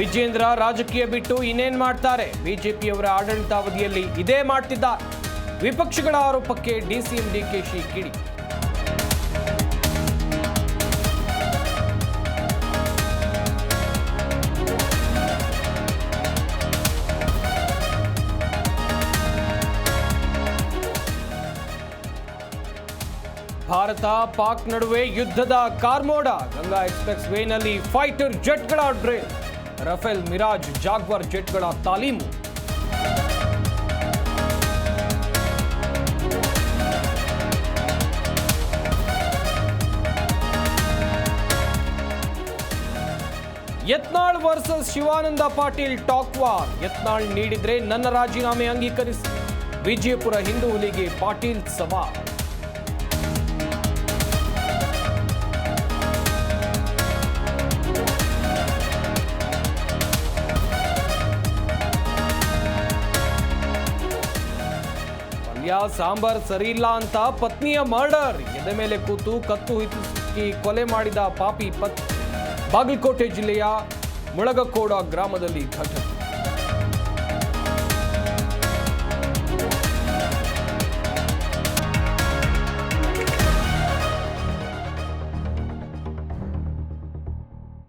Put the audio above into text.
ವಿಜೇಂದ್ರ ರಾಜಕೀಯ ಬಿಟ್ಟು ಇನ್ನೇನ್ ಮಾಡ್ತಾರೆ? ಬಿಜೆಪಿಯವರ ಆಡಳಿತಾವಧಿಯಲ್ಲಿ ಇದೇ ಮಾಡ್ತಿದ್ದಾರೆ. ವಿಪಕ್ಷಗಳ ಆರೋಪಕ್ಕೆ ಡಿಸಿಎಂ ಡಿಕೆಶಿ ಕಿಡಿ. ಭಾರತ ಪಾಕ್ ನಡುವೆ ಯುದ್ಧದ ಕಾರ್ಮೋಡ. ಗಂಗಾ ಎಕ್ಸ್‌ಪ್ರೆಸ್ ವೇನಲ್ಲಿ ಫೈಟರ್ ಜೆಟ್ಗಳ ಡ್ರಿಲ್. ರಫೇಲ್, ಮಿರಾಜ್, ಜಾಗ್ವಾರ್ ಜೆಟ್ಗಳ ತಾಲೀಮು. Yatnal versus Shivananda Patil talk war. Yatnal ನೀಡಿದ್ರೆ ನನ್ನ ರಾಜೀನಾಮೆ ಅಂಗೀಕರಿಸಿ. ವಿಜಯಪುರ ಹಿಂದೂ ಹುಲಿಗೆ ಪಾಟೀಲ್ ಸವಾಲ್. ಸಾಂಬಾರ್ ಸರಿ ಇಲ್ಲ ಅಂತ ಪತ್ನಿಯ ಮರ್ಡರ್. ಎದೆ ಮೇಲೆ ಕೂತು ಕತ್ತು ಹಿಡಿಸಿ ಕೊಲೆ ಮಾಡಿದ ಪಾಪಿ ಪತ್ನಿ. ಬಾಗಲಕೋಟೆ ಜಿಲ್ಲೆಯ ಮುಳಗಕೋಡ ಗ್ರಾಮದಲ್ಲಿ ಘಟನೆ.